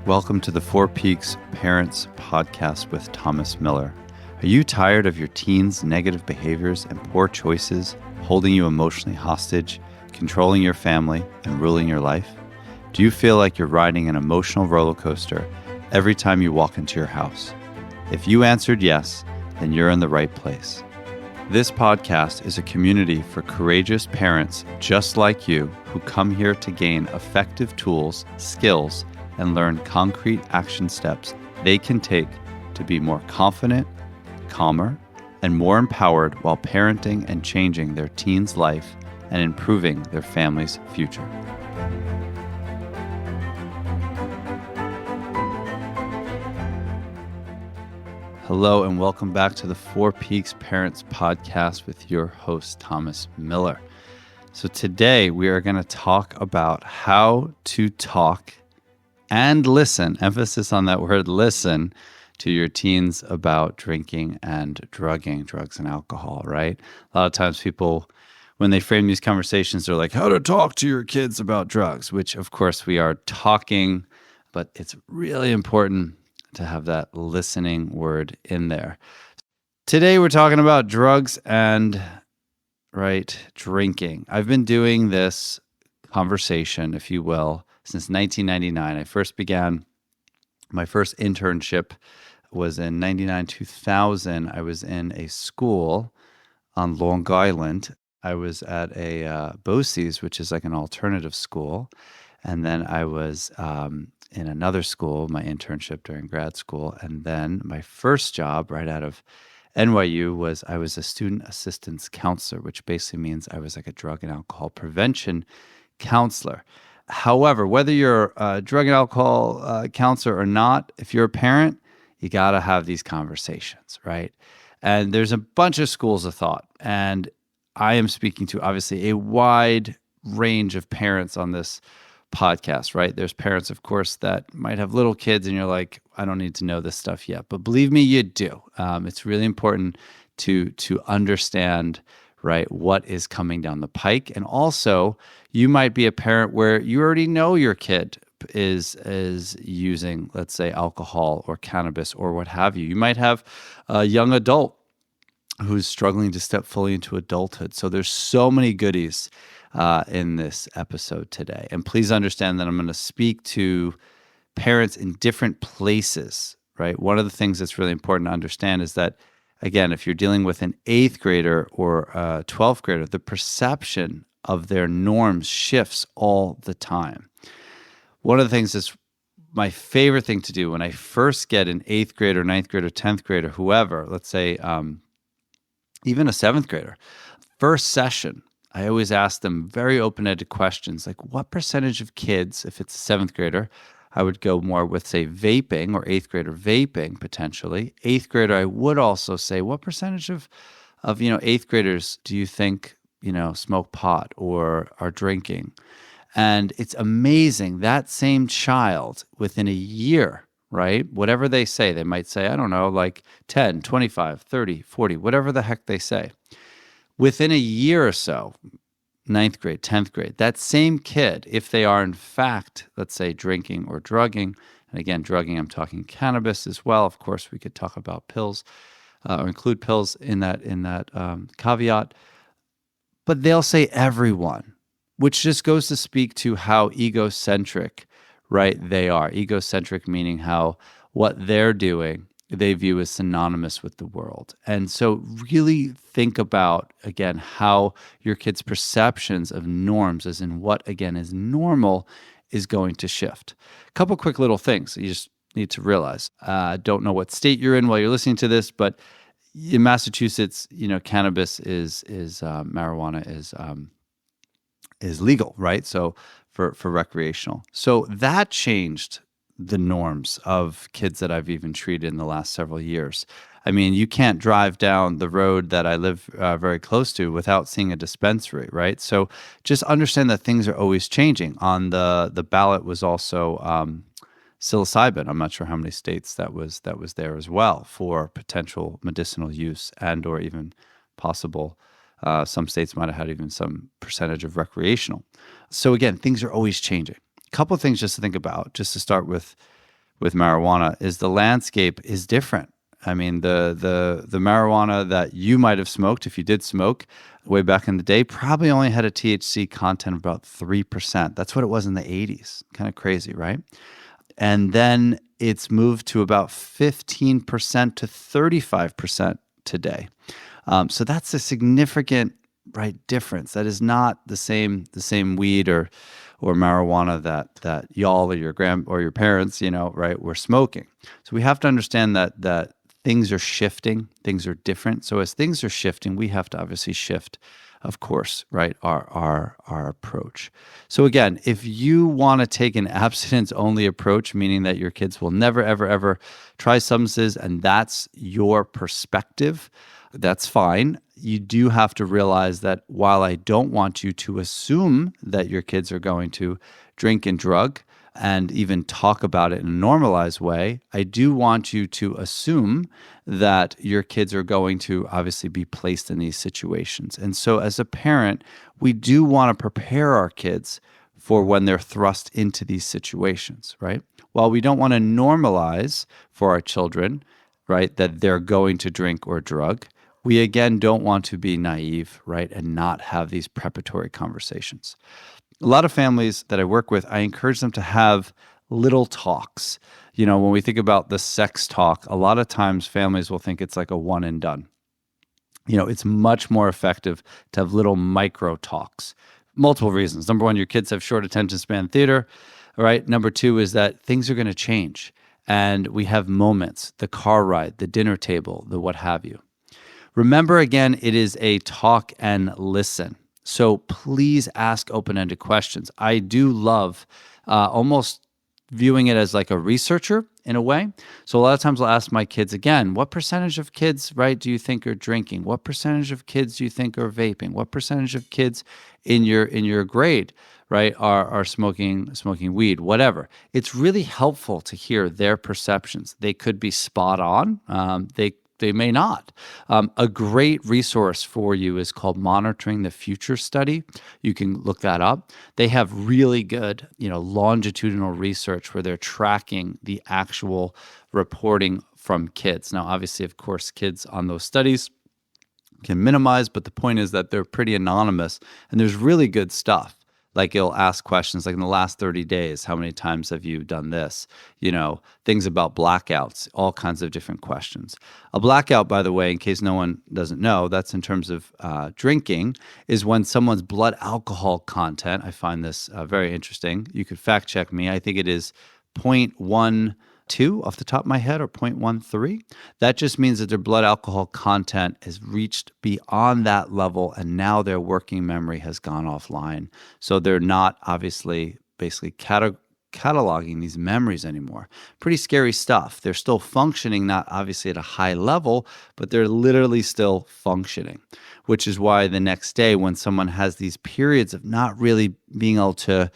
Welcome to the Four Peaks Parents Podcast with Thomas Miller. Are you tired of your teens' negative behaviors and poor choices holding you emotionally hostage, controlling your family, and ruling your life? Do you feel like you're riding an emotional roller coaster every time you walk into your house? If you answered yes, then you're in the right place. This podcast is a community for courageous parents just like you who come here to gain effective tools, skills, and learn concrete action steps they can take to be more confident, calmer, and more empowered while parenting and changing their teen's life and improving their family's future. Hello, and welcome back to the Four Peaks Parents Podcast with your host, Thomas Miller. So today we are going to talk about how to talk and listen, emphasis on that word listen, to your teens about drinking and drugging, drugs and alcohol, right? A lot of times people, when they frame these conversations, they're like, how to talk to your kids about drugs, which of course we are talking, but it's really important to have that listening word in there. Today we're talking about drugs and, drinking. I've been doing this conversation, if you will, since 1999. I first began, my first internship was in 99-2000. I was in a school on Long Island. I was at a BOCES, which is like an alternative school. And then I was in another school, my internship during grad school. And then my first job right out of NYU was I was a student assistance counselor, which basically means I was like a drug and alcohol prevention counselor. However, whether you're a drug and alcohol counselor or not, if you're a parent, you got to have these conversations, right? And there's a bunch of schools of thought. And I am speaking to, obviously, a wide range of parents on this podcast, right? There's parents, of course, that might have little kids and you're like, I don't need to know this stuff yet. But believe me, you do. It's really important to understand, right, what is coming down the pike. And also, you might be a parent where you already know your kid is using, let's say, alcohol or cannabis or what have you. You might have a young adult who's struggling to step fully into adulthood. So there's so many goodies in this episode today. And please understand that I'm going to speak to parents in different places, right? One of the things that's really important to understand is that, again, if you're dealing with an 8th grader or a 12th grader, the perception of their norms shifts all the time. One of the things that's my favorite thing to do when I first get an 8th grader, 9th grader, 10th grader, whoever, let's say even a 7th grader, first session, I always ask them very open-ended questions like what percentage of kids, if it's a 7th grader, I would go more with, say, vaping, or 8th grader vaping potentially. 8th grader, I would also say, what percentage of 8th graders do you think, smoke pot or are drinking? And it's amazing, that same child within a year, right? Whatever they say, they might say, I don't know, like 10, 25, 30, 40, whatever the heck they say. Within a year or so, 9th grade, 10th grade, that same kid, if they are in fact, let's say, drinking or drugging, and again, drugging, I'm talking cannabis as well. Of course, we could talk about pills or include pills in that caveat. But they'll say everyone, which just goes to speak to how egocentric, right, they are. Egocentric meaning how what they're doing they view as synonymous with the world. And so really think about, again, how your kids' perceptions of norms, as in what, again, is normal, is going to shift. A couple quick little things that you just need to realize. Don't know what state you're in while you're listening to this, but in Massachusetts, cannabis marijuana is legal, right? So for recreational. So that changed the norms of kids that I've even treated in the last several years. I mean, you can't drive down the road that I live very close to without seeing a dispensary, right? So just understand that things are always changing. On the ballot was also psilocybin. I'm not sure how many states that was there as well for potential medicinal use and or even possible. Some states might have had even some percentage of recreational. So again, things are always changing. A couple of things just to think about, just to start with with marijuana is the landscape is different. I mean, the marijuana that you might have smoked, if you did smoke way back in the day, probably only had a THC content of about 3%. That's what it was in the 80s. Kind of crazy, right? And then it's moved to about 15% to 35% today. So that's a significant, right, difference. That is not the same weed or marijuana that y'all or your parents, right, were smoking. So we have to understand that things are shifting, things are different. So as things are shifting, we have to obviously shift, of course, right, our approach. So again, if you want to take an abstinence-only approach, meaning that your kids will never, ever, ever try substances, and that's your perspective, that's fine. You do have to realize that while I don't want you to assume that your kids are going to drink and drug and even talk about it in a normalized way, I do want you to assume that your kids are going to obviously be placed in these situations. And so as a parent, we do want to prepare our kids for when they're thrust into these situations, right? While we don't want to normalize for our children, right, that they're going to drink or drug, we again don't want to be naive, right, and not have these preparatory conversations. A lot of families that I work with, I encourage them to have little talks. When we think about the sex talk, a lot of times families will think it's like a one and done. It's much more effective to have little micro talks. Multiple reasons. Number one, your kids have short attention span theater, all right? Number two is that things are going to change. And we have moments, the car ride, the dinner table, the what have you. Remember, again, it is a talk and listen. So please ask open-ended questions. I do love almost viewing it as like a researcher in a way. So a lot of times I'll ask my kids again, what percentage of kids, right, do you think are drinking? What percentage of kids do you think are vaping? What percentage of kids in your grade, right, are smoking weed, whatever. It's really helpful to hear their perceptions. They could be spot on. They may not. A great resource for you is called Monitoring the Future Study. You can look that up. They have really good, longitudinal research where they're tracking the actual reporting from kids. Now, obviously, of course, kids on those studies can minimize, but the point is that they're pretty anonymous, and there's really good stuff. Like it'll ask questions like in the last 30 days, how many times have you done this? Things about blackouts, all kinds of different questions. A blackout, by the way, in case no one doesn't know, that's in terms of drinking, is when someone's blood alcohol content, I find this very interesting. You could fact check me. I think it is 0.12 off the top of my head or 0.13. That just means that their blood alcohol content has reached beyond that level and now their working memory has gone offline. So they're not obviously basically cataloging these memories anymore. Pretty scary stuff. They're still functioning, not obviously at a high level, but they're literally still functioning, which is why the next day when someone has these periods of not really being able to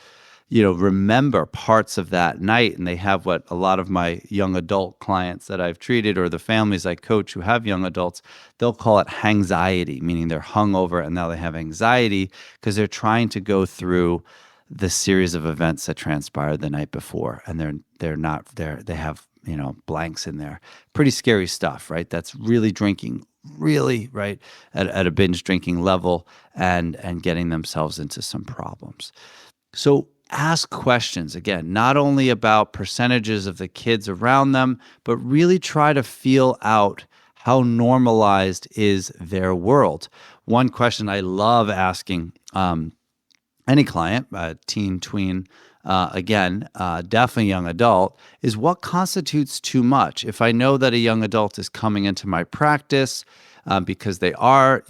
remember parts of that night. And they have what a lot of my young adult clients that I've treated or the families I coach who have young adults, they'll call it hangxiety, meaning they're hungover and now they have anxiety because they're trying to go through the series of events that transpired the night before. And they're not there. They have, blanks in there. Pretty scary stuff, right? That's really drinking, really, right, at a binge drinking level and getting themselves into some problems. So ask questions, again, not only about percentages of the kids around them, but really try to feel out how normalized is their world. One question I love asking any client, teen, tween, definitely young adult, is what constitutes too much? If I know that a young adult is coming into my practice because they are,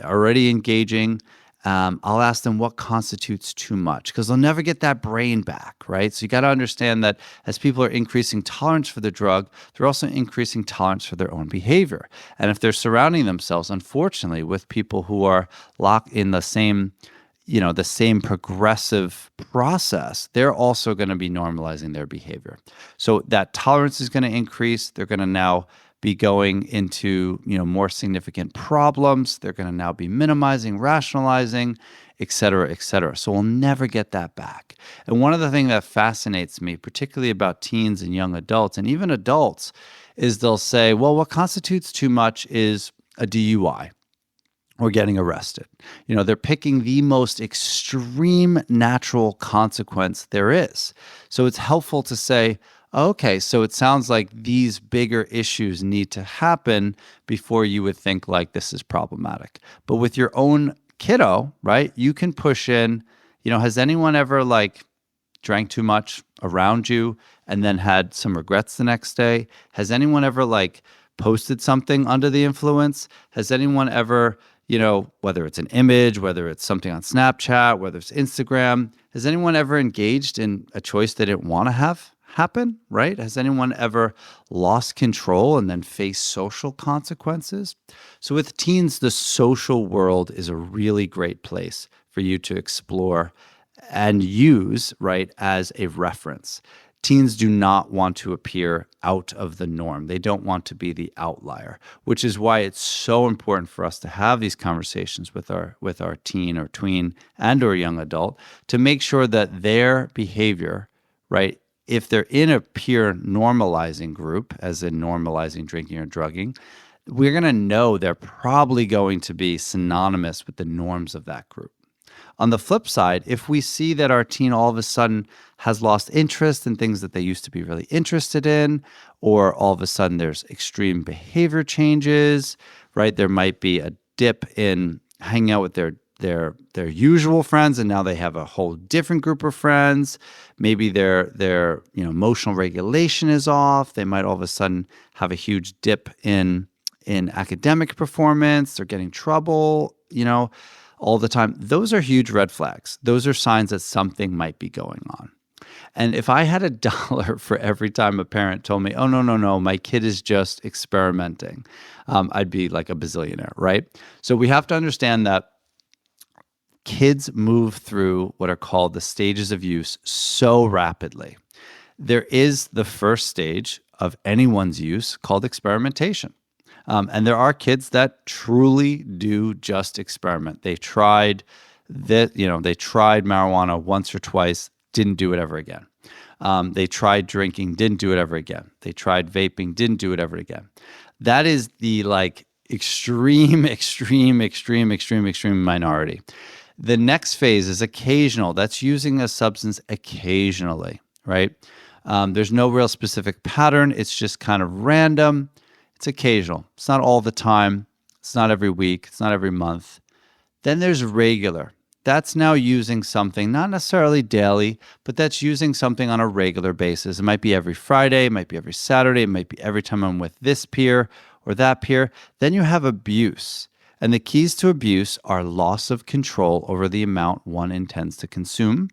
already engaging, I'll ask them what constitutes too much because they'll never get that brain back, right? So you got to understand that as people are increasing tolerance for the drug, they're also increasing tolerance for their own behavior. And if they're surrounding themselves, unfortunately, with people who are locked in the same progressive process, they're also going to be normalizing their behavior. So that tolerance is going to increase. They're going to now be going into more significant problems. They're going to now be minimizing, rationalizing. et cetera, et cetera. So we'll never get that back. And one of the things that fascinates me, particularly about teens and young adults, and even adults, is they'll say, well, what constitutes too much is a DUI or getting arrested. They're picking the most extreme natural consequence there is. So it's helpful to say, okay, so it sounds like these bigger issues need to happen before you would think like this is problematic. But with your own kiddo, right, you can push in, has anyone ever like drank too much around you and then had some regrets the next day? Has anyone ever like posted something under the influence? Has anyone ever, whether it's an image, whether it's something on Snapchat, whether it's Instagram, has anyone ever engaged in a choice they didn't want to have happen, right? Has anyone ever lost control and then faced social consequences? So with teens, the social world is a really great place for you to explore and use, right, as a reference. Teens do not want to appear out of the norm. They don't want to be the outlier, which is why it's so important for us to have these conversations with our teen or tween and or young adult to make sure that their behavior, right, if they're in a peer normalizing group, as in normalizing drinking or drugging, we're going to know they're probably going to be synonymous with the norms of that group. On the flip side, if we see that our teen all of a sudden has lost interest in things that they used to be really interested in, or all of a sudden there's extreme behavior changes, right? There might be a dip in hanging out with their usual friends, and now they have a whole different group of friends. Maybe their emotional regulation is off. They might all of a sudden have a huge dip in academic performance. They're getting trouble, all the time. Those are huge red flags. Those are signs that something might be going on. And if I had $1 for every time a parent told me, oh, no, my kid is just experimenting, I'd be like a bazillionaire, right? So we have to understand that kids move through what are called the stages of use so rapidly. There is the first stage of anyone's use called experimentation. And there are kids that truly do just experiment. They tried marijuana once or twice, didn't do it ever again. They tried drinking, didn't do it ever again. They tried vaping, didn't do it ever again. That is the like extreme minority. The next phase is occasional. That's using a substance occasionally, right? There's no real specific pattern. It's just kind of random. It's occasional. It's not all the time. It's not every week. It's not every month. Then there's regular. That's now using something, not necessarily daily, but that's using something on a regular basis. It might be every Friday. It might be every Saturday. It might be every time I'm with this peer or that peer. Then you have abuse. And the keys to abuse are loss of control over the amount one intends to consume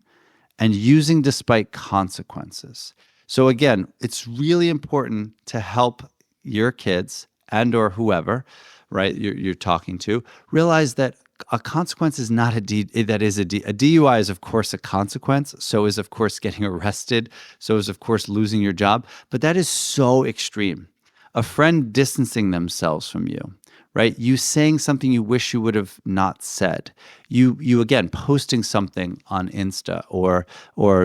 and using despite consequences. So again, it's really important to help your kids and or whoever, right, you're talking to, realize that a consequence is not a DUI is of course a consequence. So is of course getting arrested. So is of course losing your job. But that is so extreme. A friend distancing themselves from you, right? You saying something you wish you would have not said. You again posting something on Insta or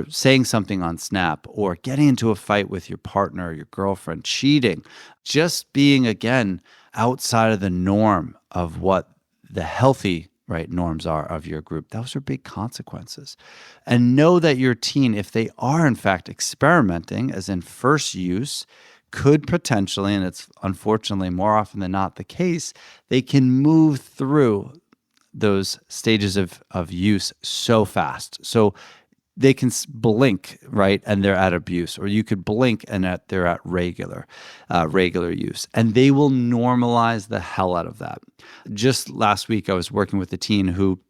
saying something on Snap or getting into a fight with your partner or your girlfriend, cheating, just being again outside of the norm of what the healthy norms are of your group. Those are big consequences. And know that your teen, if they are in fact experimenting, as in first use, could potentially, and it's unfortunately more often than not the case, they can move through those stages of use so fast. So they can blink, right, and they're at abuse, or you could blink and they're at regular use, and they will normalize the hell out of that. Just last week, I was working with a teen who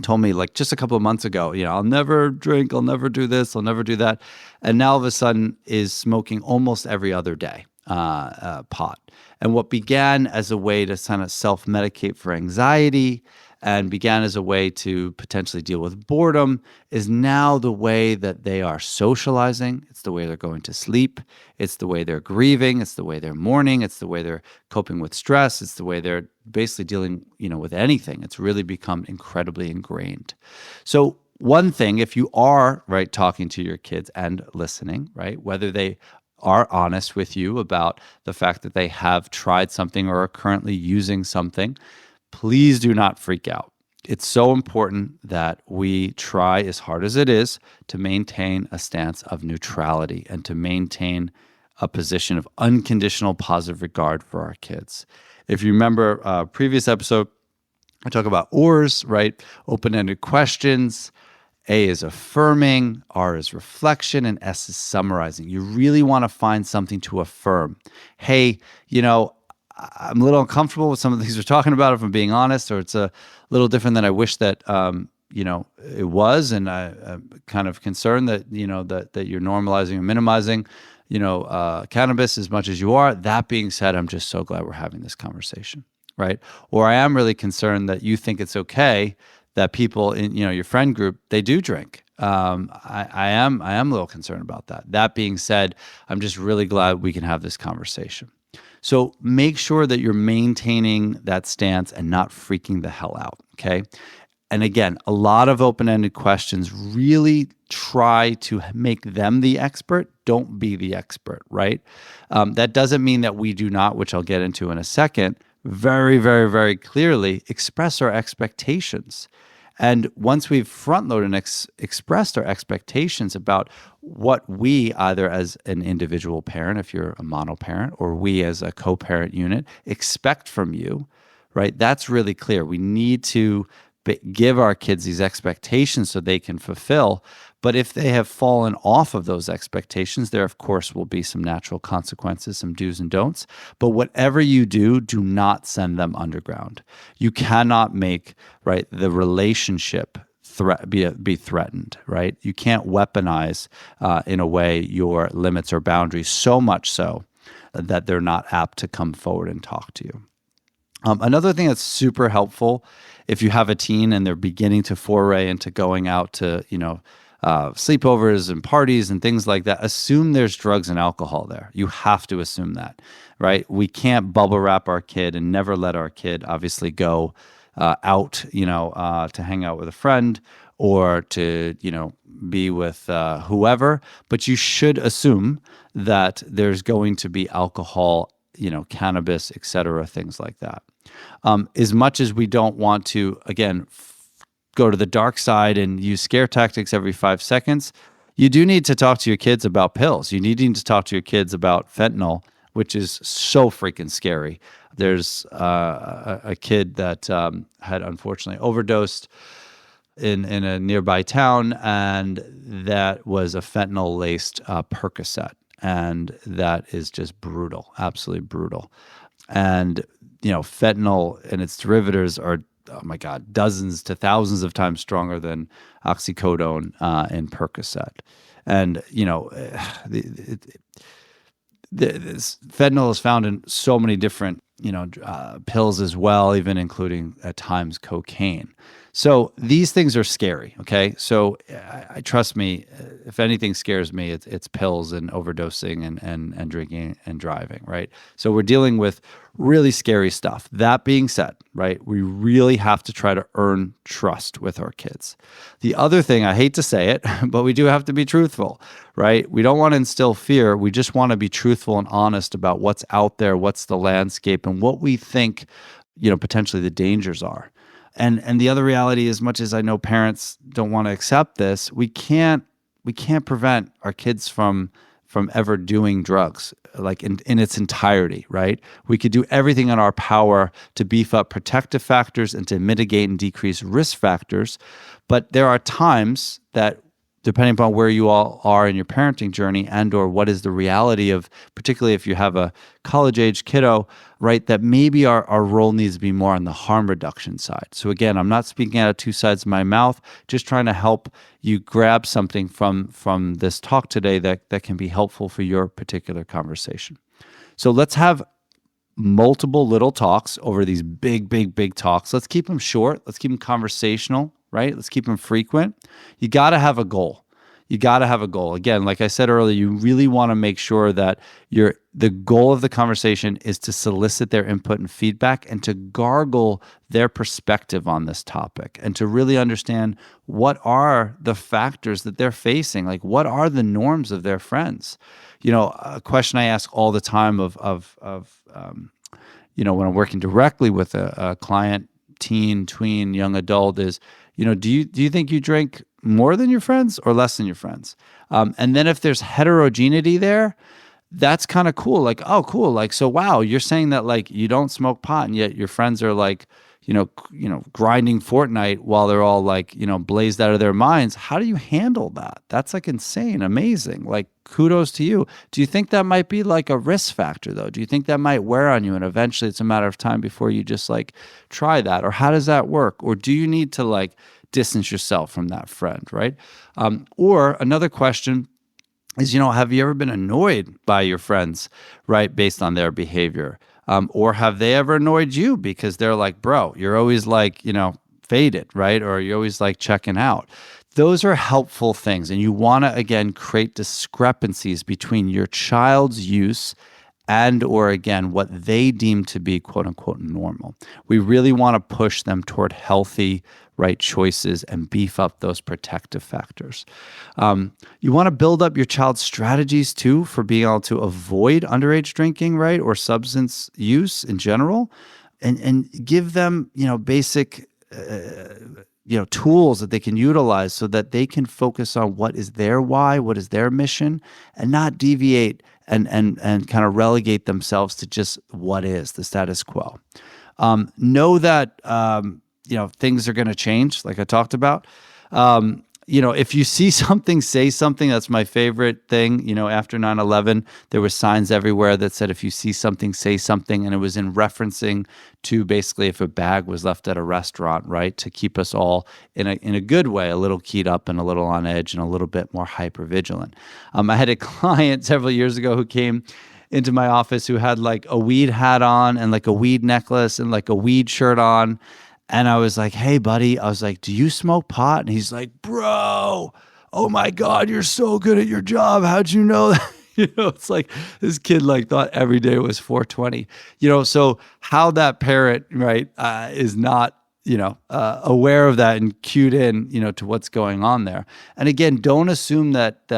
told me, like, just a couple of months ago, I'll never drink, I'll never do this, I'll never do that, and now all of a sudden is smoking almost every other day pot. And what began as a way to kind of self-medicate for anxiety and began as a way to potentially deal with boredom is now the way that they are socializing. It's the way they're going to sleep. It's the way they're grieving. It's the way they're mourning. It's the way they're coping with stress. It's the way they're basically dealing, with anything. It's really become incredibly ingrained. So one thing, if you are, right, talking to your kids and listening, right, whether they are honest with you about the fact that they have tried something or are currently using something, please do not freak out. It's so important that we try as hard as it is to maintain a stance of neutrality and to maintain a position of unconditional positive regard for our kids. If you remember a previous episode, I talk about ORs, right? Open-ended questions. A is affirming, R is reflection, and S is summarizing. You really want to find something to affirm. Hey, I'm a little uncomfortable with some of the things we're talking about, if I'm being honest, or it's a little different than I wish that, it was. And I'm kind of concerned that, that you're normalizing or minimizing, cannabis as much as you are. That being said, I'm just so glad we're having this conversation, right? Or I am really concerned that you think it's okay that people in your friend group, they do drink. I am a little concerned about that. That being said, I'm just really glad we can have this conversation. So make sure that you're maintaining that stance and not freaking the hell out, okay? And again, a lot of open-ended questions really try to make them the expert. Don't be the expert, right? That doesn't mean that we do not, which I'll get into in a second, very, very, very clearly express our expectations. And once we've front-loaded and expressed our expectations about what we, either as an individual parent, if you're a mono-parent, or we as a co-parent unit, expect from you, right? That's really clear. We need to give our kids these expectations so they can fulfill. But if they have fallen off of those expectations, there, of course, will be some natural consequences, some do's and don'ts. But whatever you do, do not send them underground. You cannot make, right, the relationship be threatened, right? You can't weaponize in a way your limits or boundaries so much so that they're not apt to come forward and talk to you. Another thing that's super helpful if you have a teen and they're beginning to foray into going out to, sleepovers and parties and things like that, assume there's drugs and alcohol there. You have to assume that, right? We can't bubble wrap our kid and never let our kid obviously go out, to hang out with a friend or to, be with whoever. But you should assume that there's going to be alcohol, cannabis, et cetera, things like that. As much as we don't want to, again, go to the dark side and use scare tactics every 5 seconds, you do need to talk to your kids about pills. You need to talk to your kids about fentanyl, which is so freaking scary. There's a kid that had unfortunately overdosed in a nearby town, and that was a fentanyl-laced Percocet. And that is just brutal, absolutely brutal. And, fentanyl and its derivatives are, oh my God, dozens to thousands of times stronger than oxycodone and Percocet. And, this fentanyl is found in so many different, pills as well, even including at times cocaine. So these things are scary, okay? So I trust me, if anything scares me, it's pills and overdosing and drinking and driving, right? So we're dealing with really scary stuff. That being said, right, we really have to try to earn trust with our kids. The other thing, I hate to say it, but we do have to be truthful, right? We don't want to instill fear. We just want to be truthful and honest about what's out there, what's the landscape, and what we think, potentially the dangers are. And the other reality, as much as I know parents don't want to accept this, we can't prevent our kids from ever doing drugs, like in its entirety, right? We could do everything in our power to beef up protective factors and to mitigate and decrease risk factors. But there are times that, depending upon where you all are in your parenting journey and or what is the reality of, particularly if you have a college-age kiddo, right, that maybe our role needs to be more on the harm reduction side. So again, I'm not speaking out of two sides of my mouth, just trying to help you grab something from this talk today that can be helpful for your particular conversation. So let's have multiple little talks over these big, big, big talks. Let's keep them short. Let's keep them conversational, right? Let's keep them frequent. You got to have a goal. You got to have a goal. Again, like I said earlier, you really want to make sure that the goal of the conversation is to solicit their input and feedback and to gargle their perspective on this topic and to really understand what are the factors that they're facing, like what are the norms of their friends. A question I ask all the time when I'm working directly with a client, teen, tween, young adult is, do you think you drink more than your friends or less than your friends? And then if there's heterogeneity there, that's kind of cool. Like, oh, cool. Like, so wow, you're saying that like you don't smoke pot and yet your friends are like, grinding Fortnite while they're all like, blazed out of their minds. How do you handle that? That's like insane, amazing. Like, kudos to you. Do you think that might be like a risk factor though? Do you think that might wear on you and eventually it's a matter of time before you just like try that? Or how does that work? Or do you need to like distance yourself from that friend, right? Or another question is, have you ever been annoyed by your friends, right, based on their behavior? Or have they ever annoyed you because they're like, bro, you're always like, faded, right? Or you're always like checking out. Those are helpful things. And you want to, again, create discrepancies between your child's use and or again, what they deem to be quote unquote normal. We really want to push them toward healthy, right choices and beef up those protective factors. You want to build up your child's strategies too for being able to avoid underage drinking, right? Or substance use in general, and give them, basic tools that they can utilize so that they can focus on what is their why, what is their mission, and not deviate and kind of relegate themselves to just what is the status quo. Know that things are going to change, like I talked about. If you see something, say something. That's my favorite thing. After 9/11, there were signs everywhere that said, if you see something, say something. And it was in referencing to basically if a bag was left at a restaurant, right, to keep us all in a good way, a little keyed up and a little on edge and a little bit more hyper vigilant. I had a client several years ago who came into my office who had like a weed hat on and like a weed necklace and like a weed shirt on. And I was like, hey, buddy, I was like, do you smoke pot? And he's like, bro, oh my God, you're so good at your job. How'd you know that? It's like this kid like thought every day was 420. So how that parent, right, is not, aware of that and cued in, to what's going on there. And again, don't assume that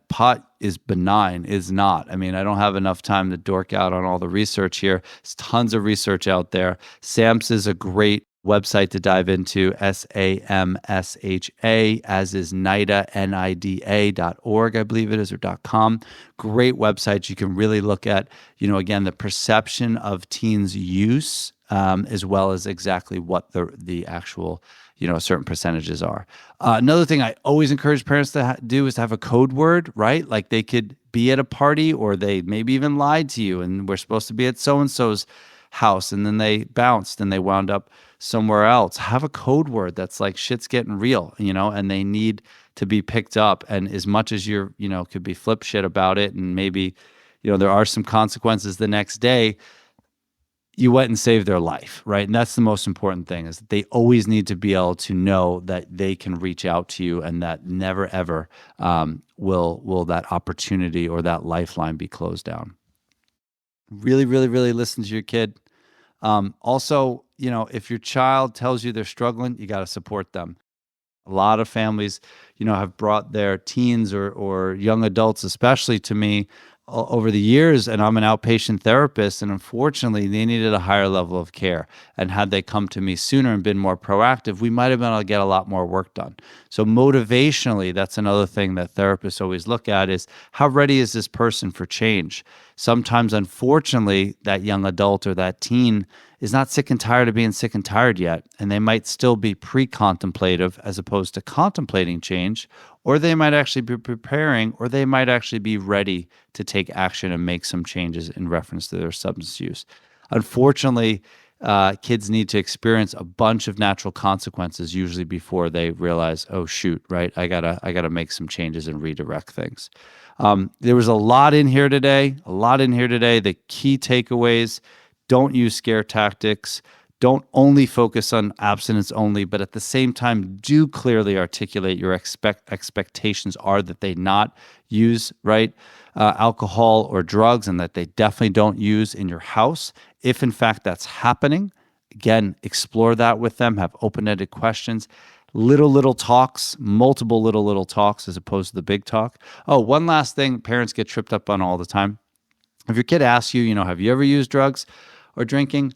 pot is benign. Is not. I mean, I don't have enough time to dork out on all the research here. There's tons of research out there. SAMHSA is a great website to dive into, SAMSHA, as is NIDA, NIDA.org, I believe it is, or .com. Great website. You can really look at, again, the perception of teens' use, as well as exactly what the actual certain percentages are. Another thing I always encourage parents to do is to have a code word, right? Like they could be at a party or they maybe even lied to you and we're supposed to be at so-and-so's house and then they bounced and they wound up somewhere else. Have a code word that's like shit's getting real, and they need to be picked up. And as much as you're, could be flip shit about it and maybe, there are some consequences the next day, you went and saved their life, right? And that's the most important thing, is that they always need to be able to know that they can reach out to you and that never, ever will that opportunity or that lifeline be closed down. Really, really, really listen to your kid. Also, if your child tells you they're struggling, you got to support them. A lot of families, have brought their teens or young adults, especially to me, over the years, and I'm an outpatient therapist, and unfortunately, they needed a higher level of care. And had they come to me sooner and been more proactive, we might have been able to get a lot more work done. So motivationally, that's another thing that therapists always look at is how ready is this person for change? Sometimes, unfortunately, that young adult or that teen is not sick and tired of being sick and tired yet, and they might still be pre-contemplative as opposed to contemplating change, or they might actually be preparing, or they might actually be ready to take action and make some changes in reference to their substance use. Unfortunately, kids need to experience a bunch of natural consequences usually before they realize, oh shoot, right? I gotta make some changes and redirect things. There was a lot in here today. A lot in here today. The key takeaways: don't use scare tactics. Don't only focus on abstinence only, but at the same time, do clearly articulate your expectations are that they not use alcohol or drugs, and that they definitely don't use in your house. If in fact that's happening, again, explore that with them. Have open-ended questions. Little talks, multiple little talks as opposed to the big talk. Oh, one last thing parents get tripped up on all the time. If your kid asks you, have you ever used drugs or drinking?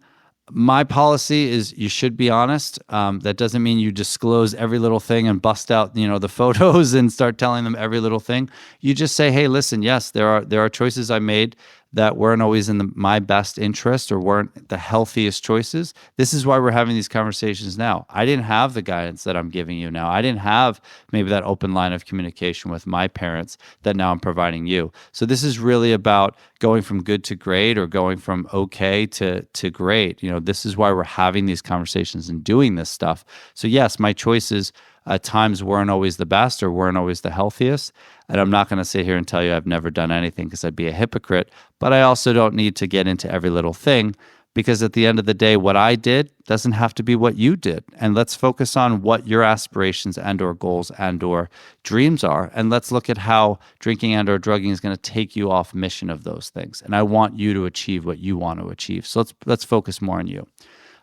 My policy is you should be honest. That doesn't mean you disclose every little thing and bust out, the photos and start telling them every little thing. You just say, hey, listen, yes, there are choices I made that weren't always in my best interest or weren't the healthiest choices. This is why we're having these conversations now. I didn't have the guidance that I'm giving you now. I didn't have maybe that open line of communication with my parents that now I'm providing you. So this is really about going from good to great or going from okay to great. This is why we're having these conversations and doing this stuff. So yes, my choices at times weren't always the best or weren't always the healthiest. And I'm not going to sit here and tell you I've never done anything because I'd be a hypocrite. But I also don't need to get into every little thing, because at the end of the day, what I did doesn't have to be what you did. And let's focus on what your aspirations and or goals and or dreams are. And let's look at how drinking and or drugging is going to take you off mission of those things. And I want you to achieve what you want to achieve. So let's focus more on you.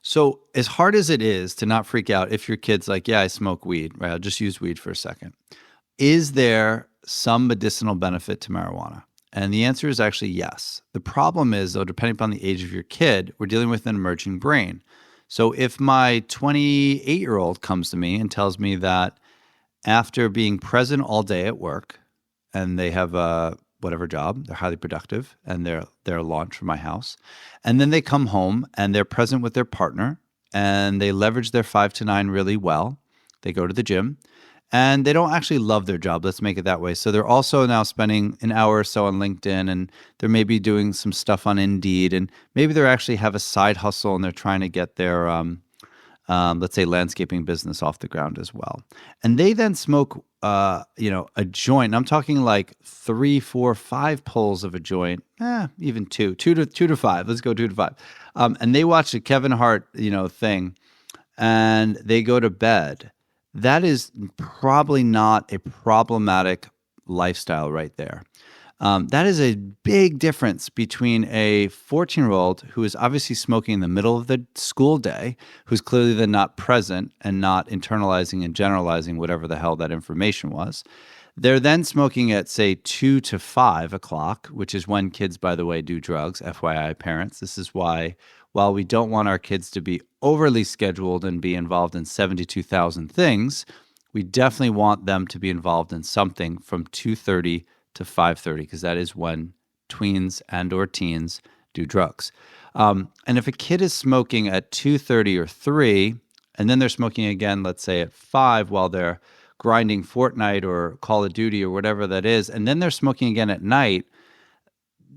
So as hard as it is to not freak out if your kid's like, yeah, I smoke weed, right? I'll just use weed for a second. Is there some medicinal benefit to marijuana? And the answer is actually yes. The problem is, though, depending upon the age of your kid, we're dealing with an emerging brain. So if my 28-year-old comes to me and tells me that after being present all day at work, and they have a whatever job, they're highly productive, and they're launched from my house, and then they come home and they're present with their partner, and they leverage their 5 to 9 really well. They go to the gym, and they don't actually love their job. Let's make it that way. So they're also now spending an hour or so on LinkedIn, and they're maybe doing some stuff on Indeed, and maybe they actually have a side hustle and they're trying to get their, let's say, landscaping business off the ground as well. And they then smoke, a joint. And I'm talking like 3, 4, 5 pulls of a joint, even two to 5. Let's go 2 to 5. And they watch a Kevin Hart, thing, and they go to bed. That is probably not a problematic lifestyle right there. That is a big difference between a 14-year-old who is obviously smoking in the middle of the school day, who's clearly then not present and not internalizing and generalizing whatever the hell that information was. They're then smoking at, say, 2 to 5 o'clock, which is when kids, by the way, do drugs, FYI parents. This is why, while we don't want our kids to be overly scheduled and be involved in 72,000 things, we definitely want them to be involved in something from 2:30 to 5:30, because that is when tweens and or teens do drugs. And if a kid is smoking at 2:30 or 3, and then they're smoking again, let's say at 5 while they're grinding Fortnite or Call of Duty or whatever that is, and then they're smoking again at night,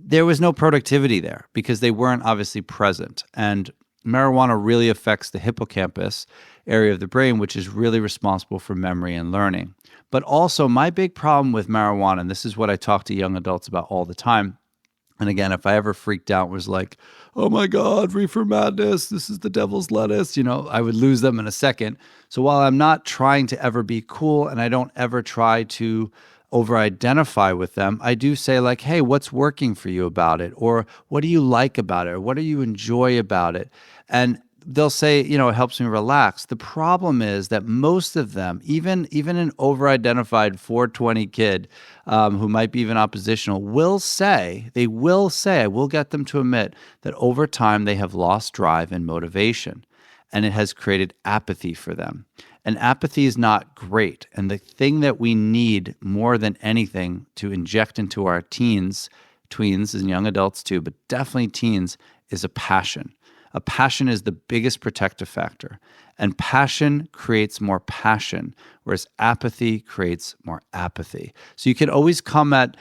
there was no productivity there because they weren't obviously present. And marijuana really affects the hippocampus area of the brain, which is really responsible for memory and learning. But also, my big problem with marijuana, and this is what I talk to young adults about all the time, and again, if I ever freaked out, was like, oh my God, reefer madness, this is the devil's lettuce, I would lose them in a second. So while I'm not trying to ever be cool and I don't ever try to over-identify with them, I do say like, hey, what's working for you about it? Or what do you like about it? Or what do you enjoy about it? And they'll say, it helps me relax. The problem is that most of them, even an over-identified 420 kid who might be even oppositional, I will get them to admit that over time they have lost drive and motivation, and it has created apathy for them. And apathy is not great. And the thing that we need more than anything to inject into our tweens and young adults too, but definitely teens, is a passion. A passion is the biggest protective factor. And passion creates more passion, whereas apathy creates more apathy. So you can always come at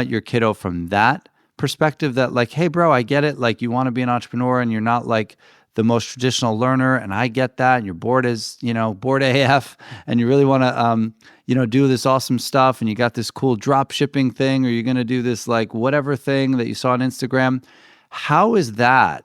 your kiddo from that perspective, that like, hey bro, I get it. Like, you want to be an entrepreneur and you're not like the most traditional learner, and I get that, and you're bored as, bored AF, and you really want to, do this awesome stuff, and you got this cool drop shipping thing, or you're going to do this like whatever thing that you saw on Instagram. How is that,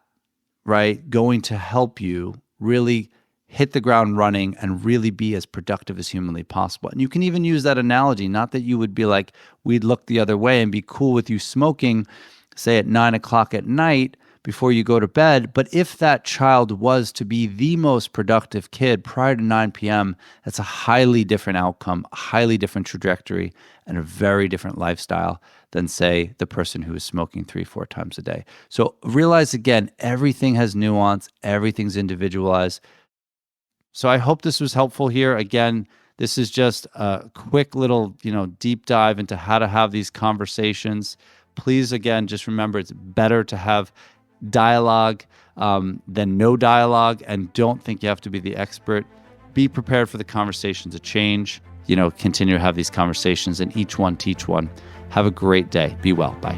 right, going to help you really hit the ground running and really be as productive as humanly possible? And you can even use that analogy, not that you would be like, we'd look the other way and be cool with you smoking, say at 9 o'clock at night before you go to bed. But if that child was to be the most productive kid prior to 9 p.m., that's a highly different outcome, a highly different trajectory, and a very different lifestyle than, say, the person who is smoking 3-4 times a day. So realize, again, everything has nuance, everything's individualized. So I hope this was helpful here. Again, this is just a quick little, deep dive into how to have these conversations. Please, again, just remember it's better to have dialogue than no dialogue, and don't think you have to be the expert. Be prepared for the conversation to change. Continue to have these conversations, and each one teach one. Have a great day. Be well. Bye.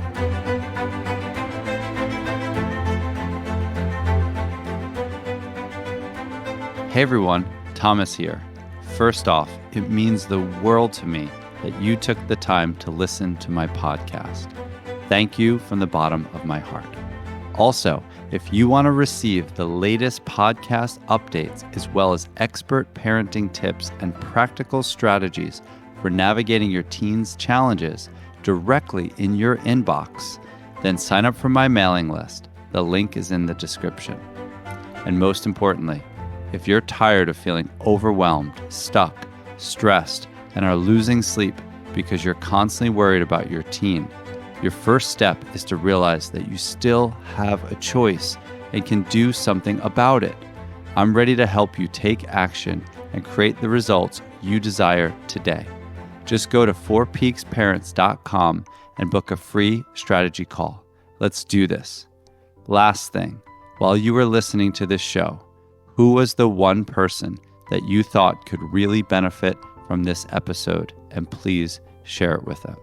Hey everyone, Thomas here. First off, it means the world to me that you took the time to listen to my podcast. Thank you from the bottom of my heart. Also, if you want to receive the latest podcast updates as well as expert parenting tips and practical strategies for navigating your teens' challenges directly in your inbox, then sign up for my mailing list. The link is in the description. And most importantly, if you're tired of feeling overwhelmed, stuck, stressed, and are losing sleep because you're constantly worried about your teen, your first step is to realize that you still have a choice and can do something about it. I'm ready to help you take action and create the results you desire today. Just go to 4peaksparents.com and book a free strategy call. Let's do this. Last thing, while you were listening to this show, who was the one person that you thought could really benefit from this episode? And please share it with them.